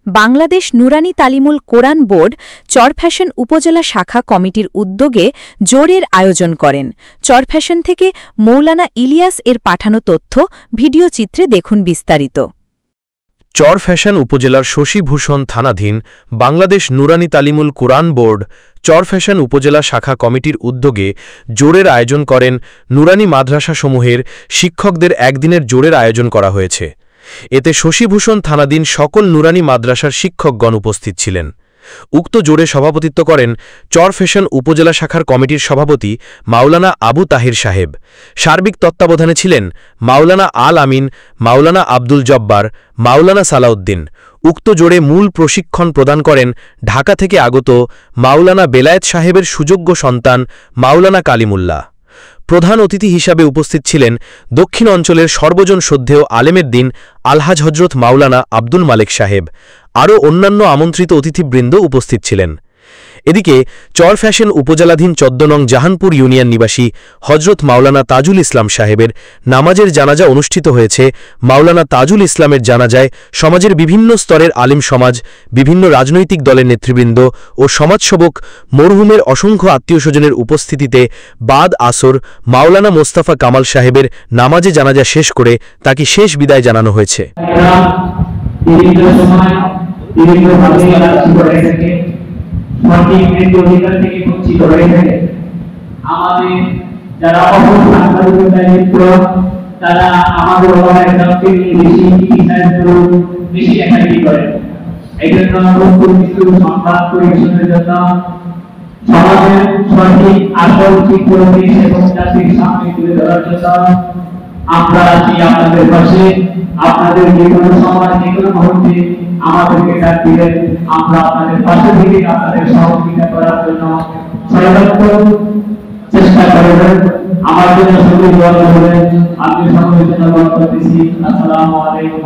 বাংলাদেশ নুরানি তালিমুল কোরআন board Charfasson উপজেলা শাখা কমিটির উদ্যোগে জোরের আয়োজন করেন। চরফ্যাশন থেকে মৌলানা ইলিয়াস এর পাঠানো তথ্য ভিডিও চিত্রে দেখুন বিস্তারিত। চরফ্যাশন উপজেলার শশীভূষণ থানাধীন বাংলাদেশ নুরানি তালিমুল কোরআন বোর্ড চরফ্যাশন উপজেলা শাখা কমিটির উদ্যোগে জোরের আয়োজন করেন। নুরানি মাদ্রাসাসমূহের শিক্ষকদের একদিনের জোরের আয়োজন করা হয়েছে। এতে শশীভূষণ থানাধীন সকল নুরানি মাদ্রাসার শিক্ষকগণ উপস্থিত ছিলেন। উক্ত জোরে সভাপতিত্ব করেন চরফ্যাশন উপজেলা শাখার কমিটির সভাপতি মাওলানা আবু তাহির সাহেব। সার্বিক তত্ত্বাবধানে ছিলেন মাওলানা আল আমিন, মাওলানা আব্দুল জব্বার, মাওলানা সালাউদ্দিন। উক্ত জোরে মূল প্রশিক্ষণ প্রদান করেন ঢাকা থেকে আগত মাওলানা বেলায়েত সাহেবের সুযোগ্য সন্তান মাওলানা কালিমুল্লাহ। প্রধান অতিথি হিসাবে উপস্থিত ছিলেন দক্ষিণ অঞ্চলের সর্বজন শ্রদ্ধেয় আলেমের দিন আলহাজ হজরত মাওলানা আব্দুল মালেক সাহেব। আরও অন্যান্য আমন্ত্রিত অতিথিবৃন্দ উপস্থিত ছিলেন। এদিকে চরফ্যাশন উপজেলাধীন ১৪ নং জাহানপুর ইউনিয়ন নিবাসী হজরত মাওলানা তাজুল ইসলাম সাহেবের নামাজের জানাজা অনুষ্ঠিত হয়েছে। মাওলানা তাজুল ইসলামের জানাজায় সমাজের বিভিন্ন স্তরের আলিম সমাজ, বিভিন্ন রাজনৈতিক দলের নেতৃবৃন্দ ও সমাজসেবক মরহুমের অসংখ্য আত্মীয়স্বজনের উপস্থিতিতে বাদ আসর মাওলানা মোস্তাফা কামাল সাহেবের নামাজে জানাজা শেষ করে তাকে শেষ বিদায় জানানো হয়েছে। আমাদের যারা তারা আমাদের বেশি একাডেমি করেন। এই জন্য কিছু সংবাদ পরিবেশনের জন্য সমাজের সঠিক আসল চিত্র এবং জাতির সামনে তুলে ধরার জন্য আমরা আছি আপনাদের পাশে। আপনাদের যে কোনো সময় যে কোনো মুহূর্তে আমাদেরকে ডাক দিলেন, আমরা আপনাদের পাশে থেকে আপনাদের সহযোগিতা করার জন্য সর্বোত্তম চেষ্টা করবেন। আমার জন্য সকলে দোয়া করবেন। আমি সকলের জন্য দোয়া করতেছি। আসসালামু আলাইকুম।